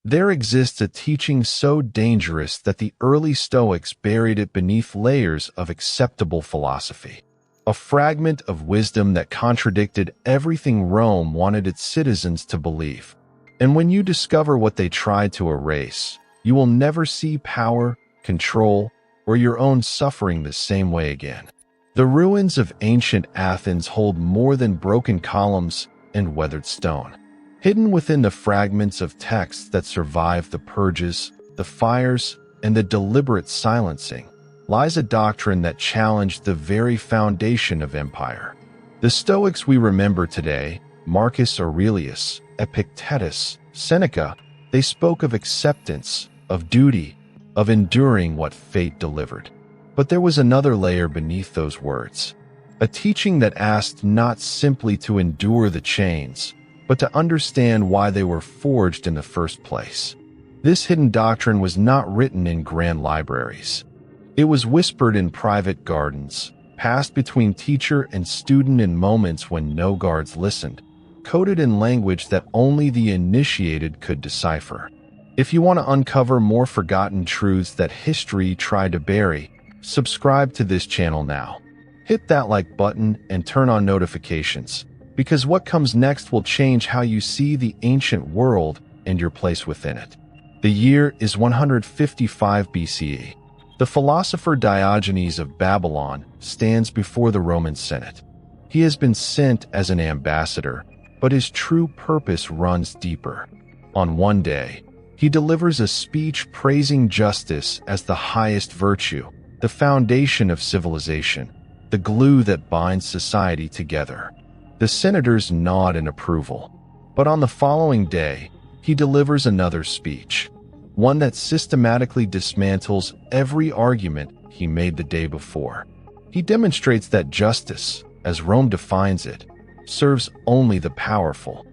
There exists a teaching so dangerous that the early Stoics buried it beneath layers of acceptable philosophy. A fragment of wisdom that contradicted everything Rome wanted its citizens to believe. And when you discover what they tried to erase, you will never see power, control, or your own suffering the same way again. The ruins of ancient Athens hold more than broken columns and weathered stone. Hidden within the fragments of texts that survived the purges, the fires, and the deliberate silencing, lies a doctrine that challenged the very foundation of empire. The Stoics we remember today, Marcus Aurelius, Epictetus, Seneca, they spoke of acceptance, of duty, of enduring what fate delivered. But there was another layer beneath those words, a teaching that asked not simply to endure the chains, but to understand why they were forged in the first place. This hidden doctrine was not written in grand libraries. It was whispered in private gardens, passed between teacher and student in moments when no guards listened, coded in language that only the initiated could decipher. If you want to uncover more forgotten truths that history tried to bury, subscribe to this channel now. Hit that like button and turn on notifications, because what comes next will change how you see the ancient world and your place within it. The year is 155 BCE. The philosopher Diogenes of Babylon stands before the Roman Senate. He has been sent as an ambassador, but his true purpose runs deeper. On one day, he delivers a speech praising justice as the highest virtue, the foundation of civilization, the glue that binds society together. The senators nod in approval, but on the following day, he delivers another speech, one that systematically dismantles every argument he made the day before. He demonstrates that justice, as Rome defines it, serves only the powerful,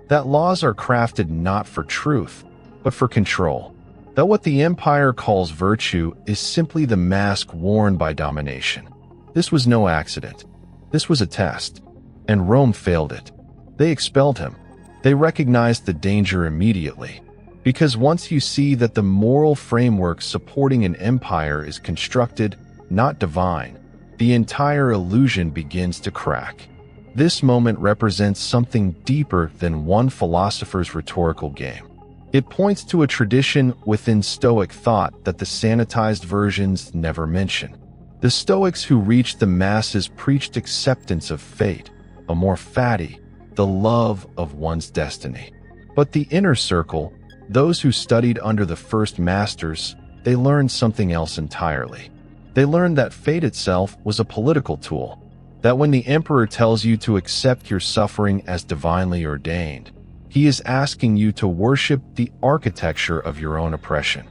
that laws are crafted not for truth, but for control, that what the empire calls virtue is simply the mask worn by domination. This was no accident. This was a test. And Rome failed it. They expelled him. They recognized the danger immediately. Because once you see that the moral framework supporting an empire is constructed, not divine, the entire illusion begins to crack. This moment represents something deeper than one philosopher's rhetorical game. It points to a tradition within Stoic thought that the sanitized versions never mention. The Stoics who reached the masses preached acceptance of fate, amor fati, the love of one's destiny. But the inner circle, those who studied under the first masters, they learned something else entirely. They learned that fate itself was a political tool, that when the emperor tells you to accept your suffering as divinely ordained, he is asking you to worship the architecture of your own oppression.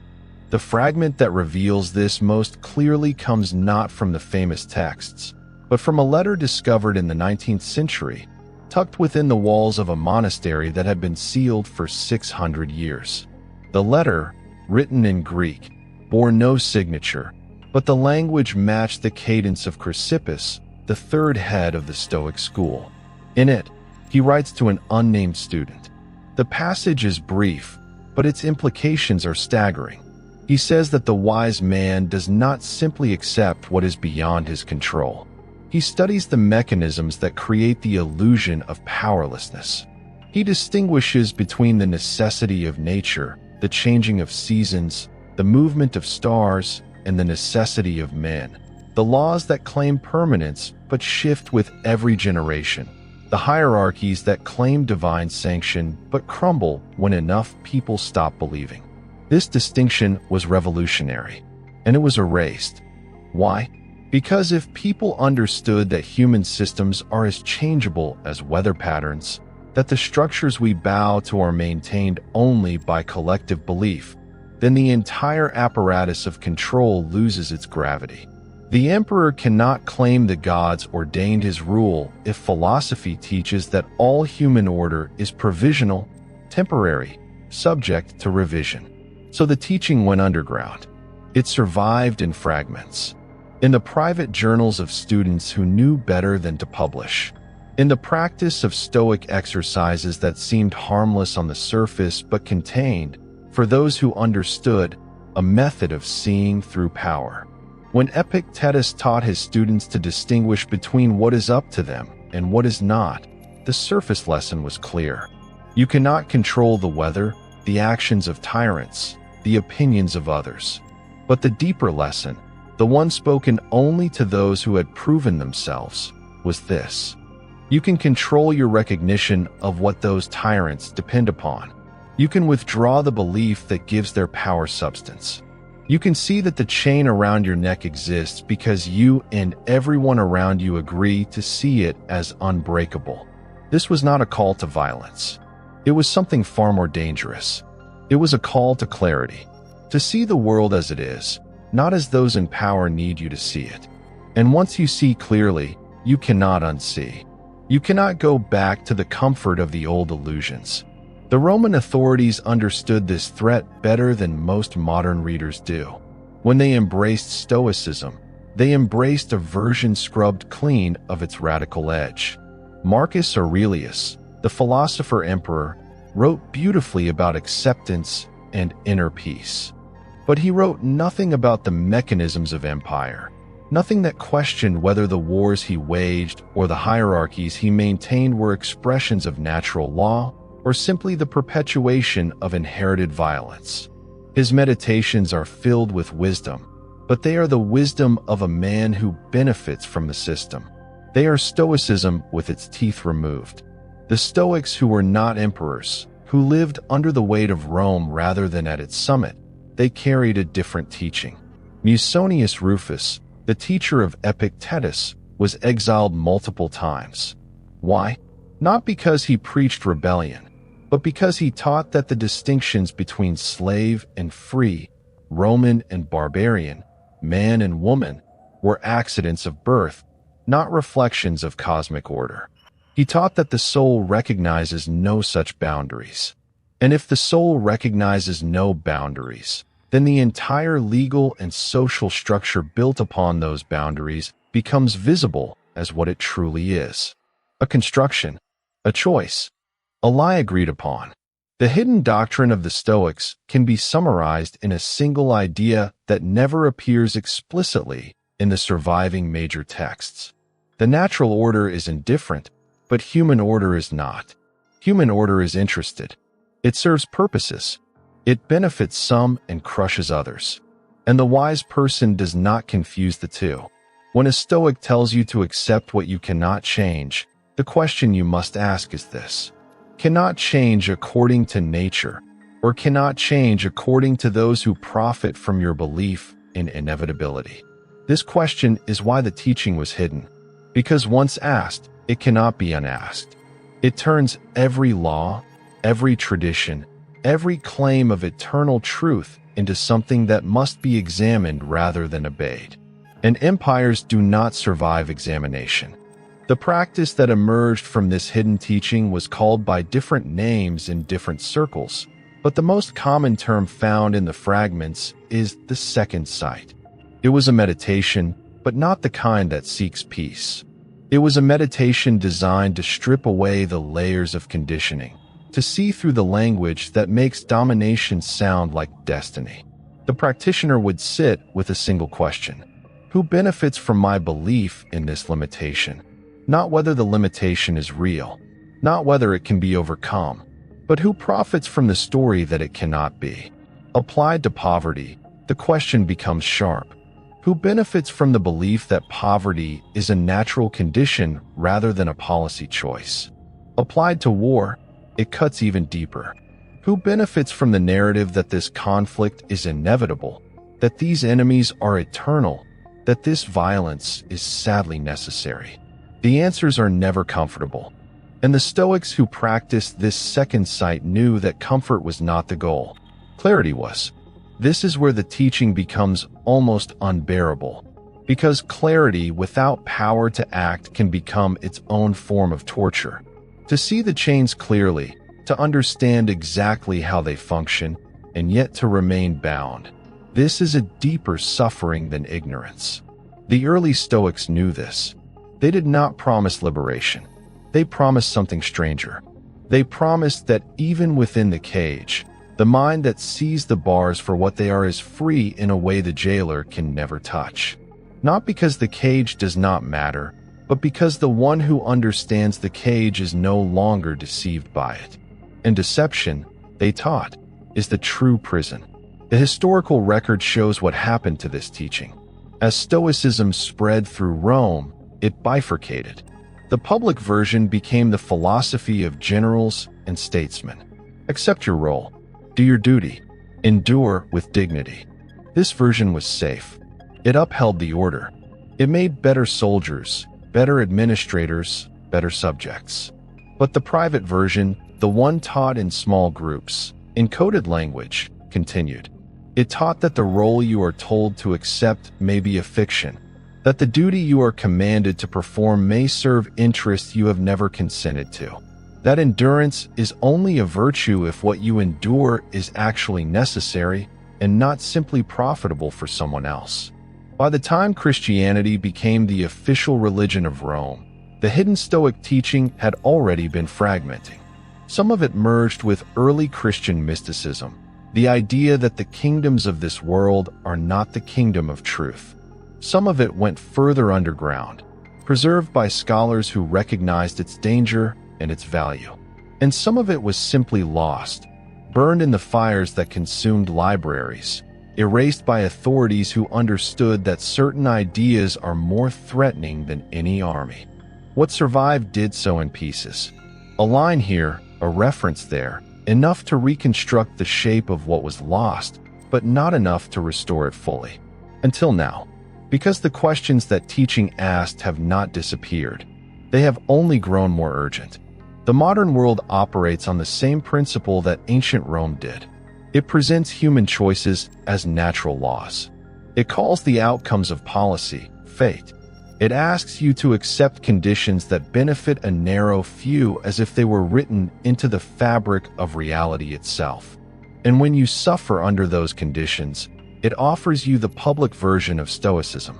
The fragment that reveals this most clearly comes not from the famous texts, but from a letter discovered in the 19th century, tucked within the walls of a monastery that had been sealed for 600 years. The letter, written in Greek, bore no signature, but the language matched the cadence of Chrysippus, the third head of the Stoic school. In it, he writes to an unnamed student. The passage is brief, but its implications are staggering. He says that the wise man does not simply accept what is beyond his control. He studies the mechanisms that create the illusion of powerlessness. He distinguishes between the necessity of nature, the changing of seasons, the movement of stars, and the necessity of men. The laws that claim permanence but shift with every generation. The hierarchies that claim divine sanction but crumble when enough people stop believing. This distinction was revolutionary, and it was erased. Why? Because if people understood that human systems are as changeable as weather patterns, that the structures we bow to are maintained only by collective belief, then the entire apparatus of control loses its gravity. The emperor cannot claim the gods ordained his rule if philosophy teaches that all human order is provisional, temporary, subject to revision. So the teaching went underground. It survived in fragments, in the private journals of students who knew better than to publish, in the practice of Stoic exercises that seemed harmless on the surface but contained, for those who understood, a method of seeing through power. When Epictetus taught his students to distinguish between what is up to them and what is not, the surface lesson was clear. You cannot control the weather, the actions of tyrants, the opinions of others. But the deeper lesson, the one spoken only to those who had proven themselves, was this: you can control your recognition of what those tyrants depend upon. You can withdraw the belief that gives their power substance. You can see that the chain around your neck exists because you and everyone around you agree to see it as unbreakable. This was not a call to violence. It was something far more dangerous. It was a call to clarity, to see the world as it is, not as those in power need you to see it. And once you see clearly, you cannot unsee. You cannot go back to the comfort of the old illusions. The Roman authorities understood this threat better than most modern readers do. When they embraced Stoicism, they embraced a version scrubbed clean of its radical edge. Marcus Aurelius, the philosopher-emperor, wrote beautifully about acceptance and inner peace. But he wrote nothing about the mechanisms of empire, nothing that questioned whether the wars he waged or the hierarchies he maintained were expressions of natural law or simply the perpetuation of inherited violence. His meditations are filled with wisdom, but they are the wisdom of a man who benefits from the system. They are Stoicism with its teeth removed. The Stoics who were not emperors, who lived under the weight of Rome rather than at its summit, they carried a different teaching. Musonius Rufus, the teacher of Epictetus, was exiled multiple times. Why? Not because he preached rebellion, but because he taught that the distinctions between slave and free, Roman and barbarian, man and woman, were accidents of birth, not reflections of cosmic order. He taught that the soul recognizes no such boundaries. And if the soul recognizes no boundaries, then the entire legal and social structure built upon those boundaries becomes visible as what it truly is: a construction, a choice, a lie agreed upon. The hidden doctrine of the Stoics can be summarized in a single idea that never appears explicitly in the surviving major texts. The natural order is indifferent, but human order is not. Human order is interested. It serves purposes. It benefits some and crushes others. And the wise person does not confuse the two. When a Stoic tells you to accept what you cannot change, the question you must ask is this: cannot change according to nature, or cannot change according to those who profit from your belief in inevitability? This question is why the teaching was hidden, because once asked, it cannot be unasked. It turns every law, every tradition, every claim of eternal truth into something that must be examined rather than obeyed. And empires do not survive examination. The practice that emerged from this hidden teaching was called by different names in different circles, but the most common term found in the fragments is the second sight. It was a meditation, but not the kind that seeks peace. It was a meditation designed to strip away the layers of conditioning, to see through the language that makes domination sound like destiny. The practitioner would sit with a single question: who benefits from my belief in this limitation? Not whether the limitation is real, not whether it can be overcome, but who profits from the story that it cannot be. Applied to poverty, the question becomes sharp: who benefits from the belief that poverty is a natural condition rather than a policy choice? Applied to war, it cuts even deeper. Who benefits from the narrative that this conflict is inevitable, that these enemies are eternal, that this violence is sadly necessary? The answers are never comfortable. And the Stoics who practiced this second sight knew that comfort was not the goal. Clarity was. This is where the teaching becomes almost unbearable, because clarity without power to act can become its own form of torture. To see the chains clearly, to understand exactly how they function, and yet to remain bound, this is a deeper suffering than ignorance. The early Stoics knew this. They did not promise liberation. They promised something stranger. They promised that even within the cage, The mind that sees the bars for what they are is free in a way the jailer can never touch. Not because the cage does not matter, but because the one who understands the cage is no longer deceived by it. And deception, they taught, is the true prison. The historical record shows what happened to this teaching. As Stoicism spread through Rome, it bifurcated. The public version became the philosophy of generals and statesmen. Accept your role. Do your duty. Endure with dignity. This version was safe. It upheld the order. It made better soldiers, better administrators, better subjects. But the private version, the one taught in small groups, in coded language, continued. It taught that the role you are told to accept may be a fiction, that the duty you are commanded to perform may serve interests you have never consented to, that endurance is only a virtue if what you endure is actually necessary and not simply profitable for someone else. By the time Christianity became the official religion of Rome, the hidden Stoic teaching had already been fragmenting. Some of it merged with early Christian mysticism, the idea that the kingdoms of this world are not the kingdom of truth. Some of it went further underground, preserved by scholars who recognized its danger and its value. And some of it was simply lost, burned in the fires that consumed libraries, erased by authorities who understood that certain ideas are more threatening than any army. What survived did so in pieces. A line here, a reference there, enough to reconstruct the shape of what was lost, but not enough to restore it fully. Until now. Because the questions that teaching asked have not disappeared. They have only grown more urgent. The modern world operates on the same principle that ancient Rome did. It presents human choices as natural laws. It calls the outcomes of policy fate. It asks you to accept conditions that benefit a narrow few as if they were written into the fabric of reality itself. And when you suffer under those conditions, it offers you the public version of Stoicism.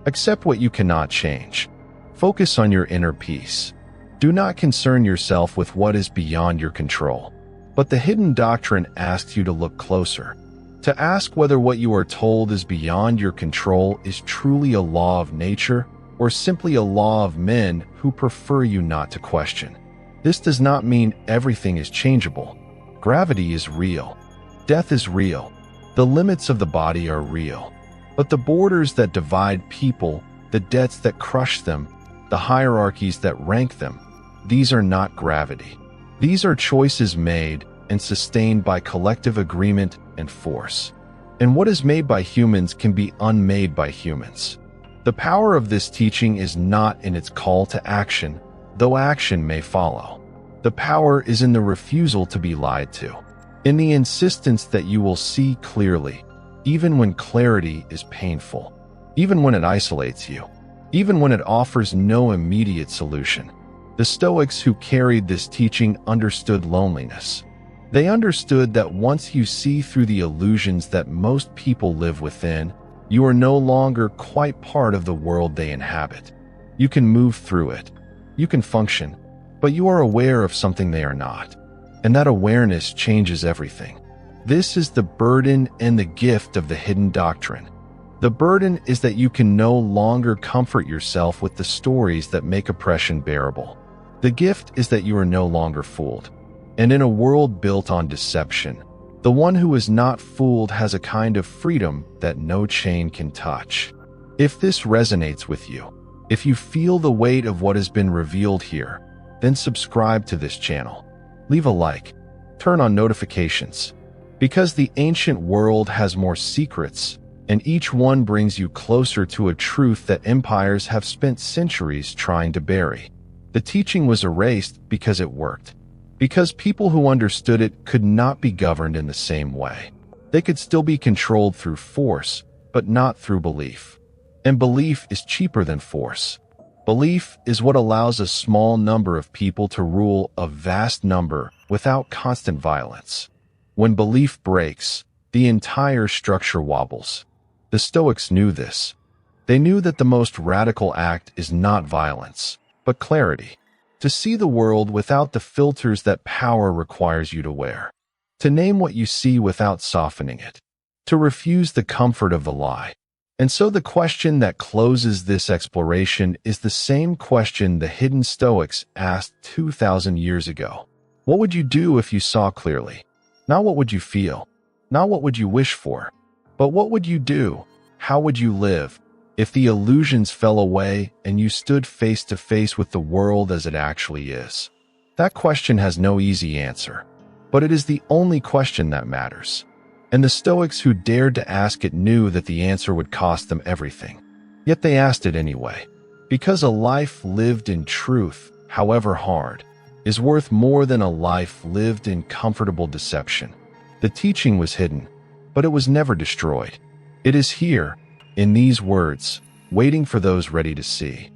Accept what you cannot change. Focus on your inner peace. Do not concern yourself with what is beyond your control. But the hidden doctrine asks you to look closer, to ask whether what you are told is beyond your control is truly a law of nature or simply a law of men who prefer you not to question. This does not mean everything is changeable. Gravity is real. Death is real. The limits of the body are real. But the borders that divide people, the debts that crush them, the hierarchies that rank them, these are not gravity. These are choices made and sustained by collective agreement and force. And what is made by humans can be unmade by humans. The power of this teaching is not in its call to action, though action may follow. The power is in the refusal to be lied to, in the insistence that you will see clearly, even when clarity is painful, even when it isolates you, even when it offers no immediate solution. The Stoics who carried this teaching understood loneliness. They understood that once you see through the illusions that most people live within, you are no longer quite part of the world they inhabit. You can move through it. You can function, but you are aware of something they are not. And that awareness changes everything. This is the burden and the gift of the hidden doctrine. The burden is that you can no longer comfort yourself with the stories that make oppression bearable. The gift is that you are no longer fooled. And in a world built on deception, the one who is not fooled has a kind of freedom that no chain can touch. If this resonates with you, if you feel the weight of what has been revealed here, then subscribe to this channel. Leave a like. Turn on notifications. Because the ancient world has more secrets, and each one brings you closer to a truth that empires have spent centuries trying to bury. The teaching was erased because it worked. Because people who understood it could not be governed in the same way. They could still be controlled through force, but not through belief. And belief is cheaper than force. Belief is what allows a small number of people to rule a vast number without constant violence. When belief breaks, the entire structure wobbles. The Stoics knew this. They knew that the most radical act is not violence, but clarity. To see the world without the filters that power requires you to wear. to name what you see without softening it, to refuse the comfort of the lie. And so the question that closes this exploration is the same question the hidden Stoics asked 2,000 years ago. What would you do if you saw clearly? Not what would you feel, not what would you wish for, but what would you do? How would you live if the illusions fell away and you stood face to face with the world as it actually is? That question has no easy answer, but it is the only question that matters. And the Stoics who dared to ask it knew that the answer would cost them everything. Yet they asked it anyway, because a life lived in truth, however hard, is worth more than a life lived in comfortable deception. The teaching was hidden, but it was never destroyed. It is here, in these words, waiting for those ready to see.